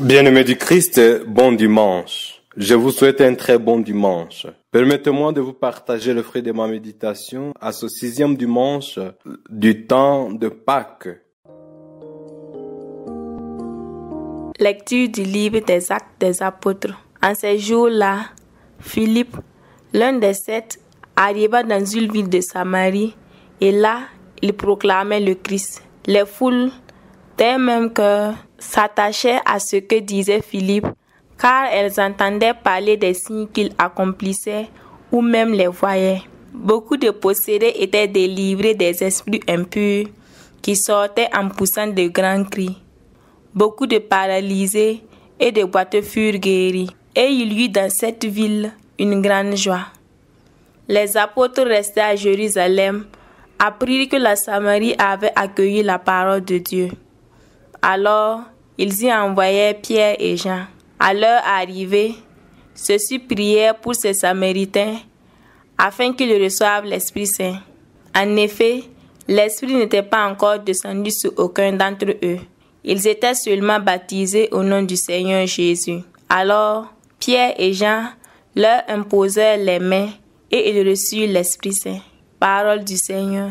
Bien-aimés du Christ, bon dimanche. Je vous souhaite un très bon dimanche. Permettez-moi de vous partager le fruit de ma méditation à ce 6e dimanche du temps de Pâques. Lecture du livre des Actes des Apôtres. En ces jours-là, Philippe, l'un des 7, arriva dans une ville de Samarie et là, il proclamait le Christ. Les foules d'un même cœur s'attachaient à ce que disait Philippe, car elles entendaient parler des signes qu'il accomplissait ou même les voyaient. Beaucoup de possédés étaient délivrés des esprits impurs qui sortaient en poussant de grands cris. Beaucoup de paralysés et de boiteux furent guéris. Et il y eut dans cette ville une grande joie. Les apôtres restés à Jérusalem apprirent que la Samarie avait accueilli la parole de Dieu. Alors, ils y envoyèrent Pierre et Jean. À leur arrivée, ceux-ci prièrent pour ces Samaritains afin qu'ils reçoivent l'Esprit Saint. En effet, l'Esprit n'était pas encore descendu sur aucun d'entre eux. Ils étaient seulement baptisés au nom du Seigneur Jésus. Alors, Pierre et Jean leur imposèrent les mains et ils reçurent l'Esprit Saint. Parole du Seigneur.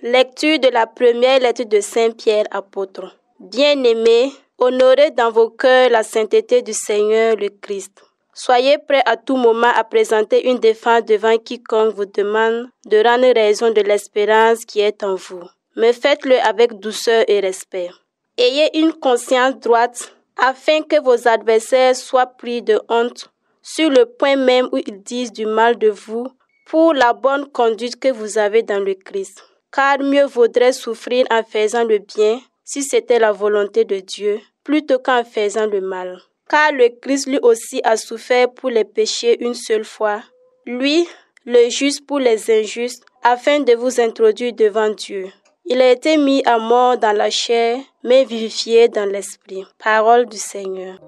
Lecture de la première lettre de Saint Pierre apôtre. Bien-aimés, honorez dans vos cœurs la sainteté du Seigneur le Christ. Soyez prêts à tout moment à présenter une défense devant quiconque vous demande de rendre raison de l'espérance qui est en vous. Mais faites-le avec douceur et respect. Ayez une conscience droite afin que vos adversaires soient pris de honte sur le point même où ils disent du mal de vous pour la bonne conduite que vous avez dans le Christ. Car mieux vaudrait souffrir en faisant le bien, si c'était la volonté de Dieu, plutôt qu'en faisant le mal. Car le Christ lui aussi a souffert pour les péchés une seule fois, lui, le juste pour les injustes, afin de vous introduire devant Dieu. Il a été mis à mort dans la chair, mais vivifié dans l'esprit. Parole du Seigneur.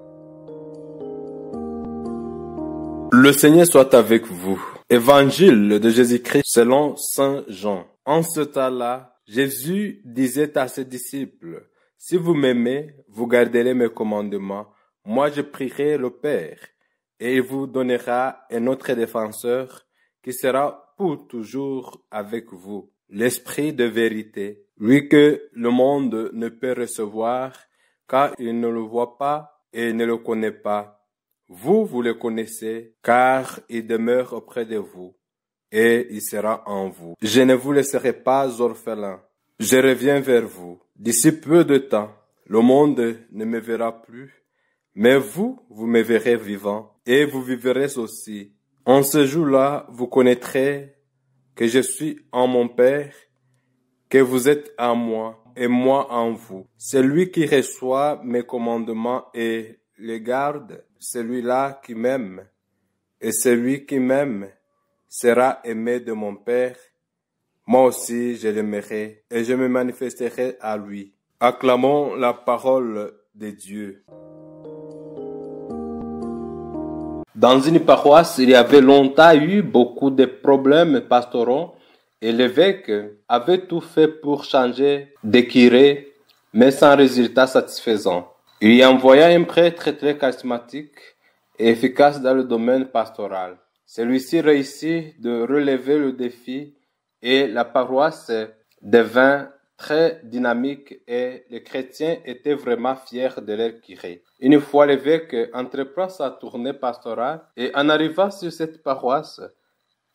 Le Seigneur soit avec vous. Évangile de Jésus-Christ selon Saint Jean. En ce temps-là, Jésus disait à ses disciples, « Si vous m'aimez, vous garderez mes commandements. Moi, je prierai le Père, et il vous donnera un autre défenseur qui sera pour toujours avec vous. L'Esprit de vérité, lui que le monde ne peut recevoir, car il ne le voit pas et ne le connaît pas. Vous, vous le connaissez, car il demeure auprès de vous, et il sera en vous. Je ne vous laisserai pas orphelin. Je reviens vers vous. D'ici peu de temps, le monde ne me verra plus, mais vous, vous me verrez vivant, et vous vivrez aussi. En ce jour-là, vous connaîtrez que je suis en mon Père, que vous êtes en moi, et moi en vous. Celui qui reçoit mes commandements et les garde, celui-là qui m'aime, et celui qui m'aime sera aimé de mon Père. Moi aussi je l'aimerai, et je me manifesterai à lui. Acclamons la parole de Dieu. Dans une paroisse, il y avait longtemps eu beaucoup de problèmes pastoraux et l'évêque avait tout fait pour changer de curé, mais sans résultat satisfaisant. Il y envoya un prêtre très charismatique et efficace dans le domaine pastoral. Celui-ci réussit de relever le défi et la paroisse devint très dynamique et les chrétiens étaient vraiment fiers de leur curé. Une fois l'évêque entreprend sa tournée pastorale et en arrivant sur cette paroisse,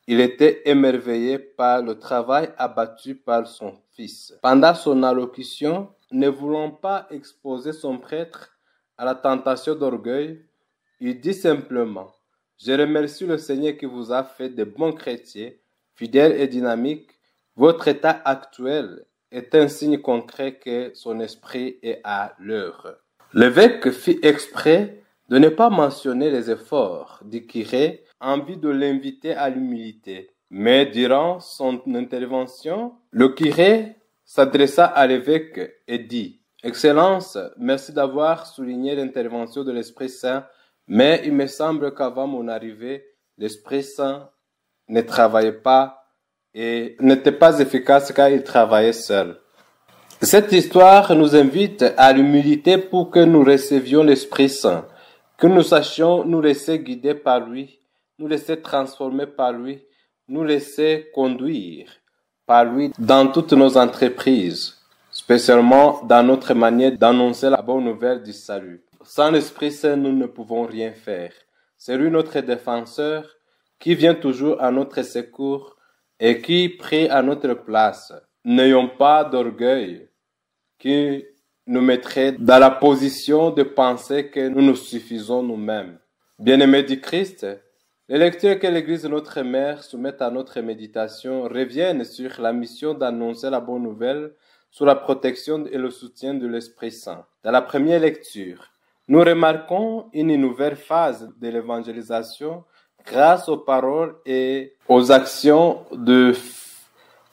il était émerveillé par le travail abattu par son fils. Pendant son allocution, ne voulant pas exposer son prêtre à la tentation d'orgueil, il dit simplement « Je remercie le Seigneur qui vous a fait de bons chrétiens, fidèles et dynamiques. Votre état actuel est un signe concret que son esprit est à l'œuvre. » L'évêque fit exprès de ne pas mentionner les efforts du curé en vue de l'inviter à l'humilité. Mais durant son intervention, le curé s'adressa à l'évêque et dit « Excellence, merci d'avoir souligné l'intervention de l'Esprit Saint, mais il me semble qu'avant mon arrivée, l'Esprit Saint ne travaillait pas et n'était pas efficace car il travaillait seul. Cette histoire nous invite à l'humilité pour que nous recevions l'Esprit Saint, que nous sachions nous laisser guider par lui, nous laisser transformer par lui, nous laisser conduire par lui dans toutes nos entreprises, spécialement dans notre manière d'annoncer la bonne nouvelle du salut. Sans l'Esprit Saint, nous ne pouvons rien faire. C'est lui notre défenseur qui vient toujours à notre secours et qui prie à notre place. N'ayons pas d'orgueil qui nous mettrait dans la position de penser que nous nous suffisons nous-mêmes. Bien-aimés du Christ, les lectures que l'Église de notre Mère soumet à notre méditation reviennent sur la mission d'annoncer la bonne nouvelle sous la protection et le soutien de l'Esprit Saint. Dans la première lecture, nous remarquons une nouvelle phase de l'évangélisation grâce aux paroles et aux actions de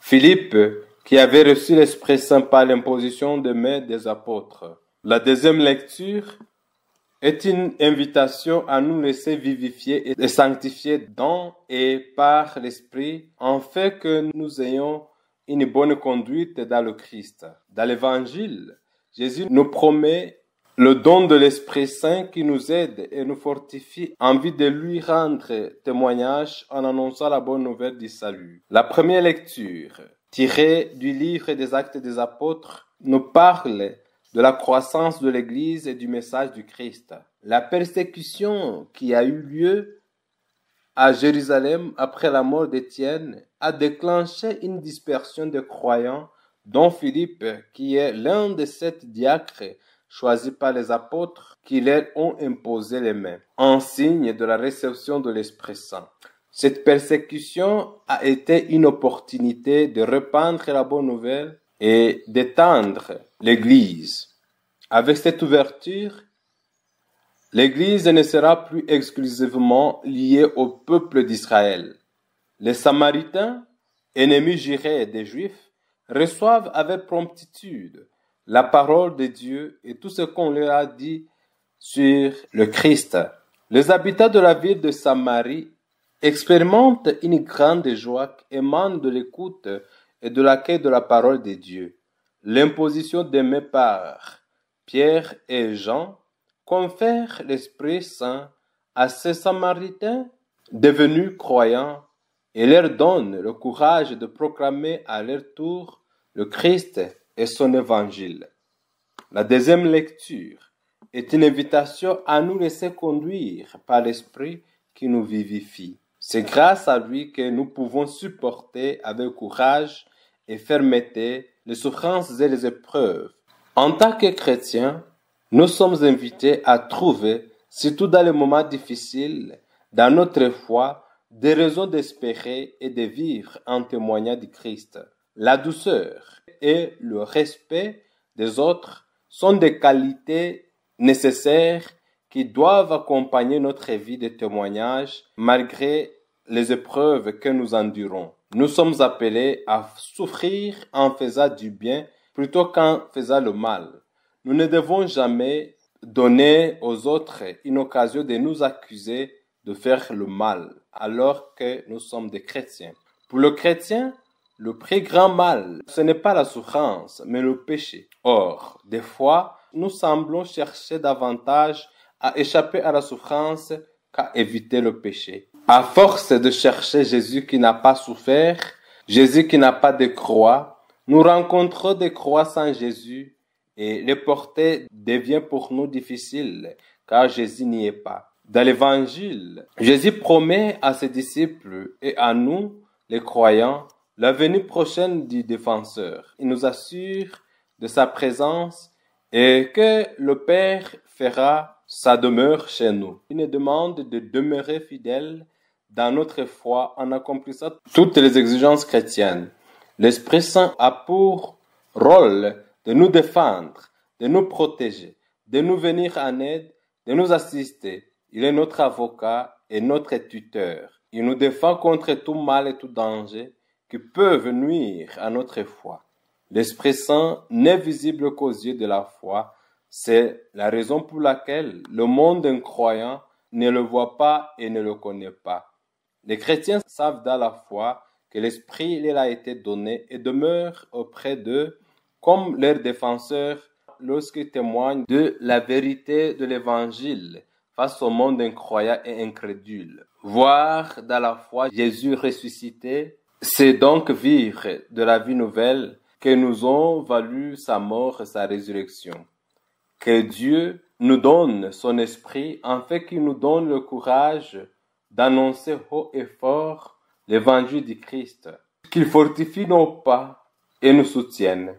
Philippe qui avait reçu l'Esprit Saint par l'imposition des mains des apôtres. La deuxième lecture est une invitation à nous laisser vivifier et sanctifier dans et par l'Esprit, afin que nous ayons une bonne conduite dans le Christ. Dans l'Évangile, Jésus nous promet le don de l'Esprit Saint qui nous aide et nous fortifie en vue de lui rendre témoignage en annonçant la bonne nouvelle du salut. La première lecture, tirée du livre des Actes des Apôtres, nous parle de la croissance de l'Église et du message du Christ. La persécution qui a eu lieu à Jérusalem après la mort d'Étienne a déclenché une dispersion de croyants, dont Philippe, qui est l'un des 7 diacres choisis par les apôtres, qui leur ont imposé les mains, en signe de la réception de l'Esprit Saint. Cette persécution a été une opportunité de répandre la bonne nouvelle et d'étendre l'Église. Avec cette ouverture, l'Église ne sera plus exclusivement liée au peuple d'Israël. Les Samaritains, ennemis jurés des Juifs, reçoivent avec promptitude la parole de Dieu et tout ce qu'on leur a dit sur le Christ. Les habitants de la ville de Samarie expérimentent une grande joie qui émane de l'écoute et de l'accueil de la parole de Dieu. L'imposition des mains par Pierre et Jean confère l'Esprit Saint à ces Samaritains devenus croyants et leur donne le courage de proclamer à leur tour le Christ et son évangile. La deuxième lecture est une invitation à nous laisser conduire par l'Esprit qui nous vivifie. C'est grâce à lui que nous pouvons supporter avec courage et fermeté les souffrances et les épreuves. En tant que chrétiens, nous sommes invités à trouver, surtout dans les moments difficiles, dans notre foi, des raisons d'espérer et de vivre en témoignant du Christ. La douceur et le respect des autres sont des qualités nécessaires qui doivent accompagner notre vie de témoignage malgré les épreuves que nous endurons. Nous sommes appelés à souffrir en faisant du bien plutôt qu'en faisant le mal. Nous ne devons jamais donner aux autres une occasion de nous accuser de faire le mal, alors que nous sommes des chrétiens. Pour le chrétien, le plus grand mal, ce n'est pas la souffrance, mais le péché. Or, des fois, nous semblons chercher davantage à échapper à la souffrance qu'à éviter le péché. À force de chercher Jésus qui n'a pas souffert, Jésus qui n'a pas de croix, nous rencontrons des croix sans Jésus et les porter devient pour nous difficile car Jésus n'y est pas. Dans l'Évangile, Jésus promet à ses disciples et à nous, les croyants, la venue prochaine du défenseur. Il nous assure de sa présence et que le Père fera sa demeure chez nous. Il nous demande de demeurer fidèles dans notre foi en accomplissant toutes les exigences chrétiennes. L'Esprit Saint a pour rôle de nous défendre, de nous protéger, de nous venir en aide, de nous assister. Il est notre avocat et notre tuteur. Il nous défend contre tout mal et tout danger qui peuvent nuire à notre foi. L'Esprit Saint n'est visible qu'aux yeux de la foi. C'est la raison pour laquelle le monde incroyant ne le voit pas et ne le connaît pas. Les chrétiens savent dans la foi que l'Esprit leur a été donné et demeure auprès d'eux comme leurs défenseurs lorsqu'ils témoignent de la vérité de l'Évangile face au monde incroyant et incrédule. Voir dans la foi Jésus ressuscité, c'est donc vivre de la vie nouvelle que nous ont valu sa mort et sa résurrection. Que Dieu nous donne son esprit afin qu'il nous donne le courage d'annoncer haut et fort l'évangile du Christ, qu'il fortifie nos pas et nous soutienne.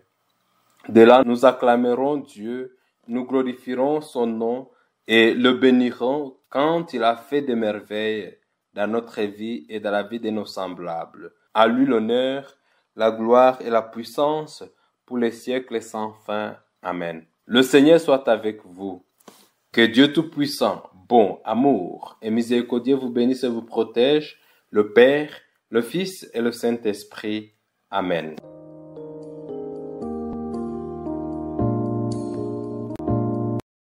De là, nous acclamerons Dieu, nous glorifierons son nom et le bénirons quand il a fait des merveilles dans notre vie et dans la vie de nos semblables. À lui l'honneur, la gloire et la puissance pour les siècles sans fin. Amen. Le Seigneur soit avec vous. Que Dieu Tout-Puissant, bon, amour et miséricordieux vous bénisse et vous protège, le Père, le Fils et le Saint-Esprit. Amen.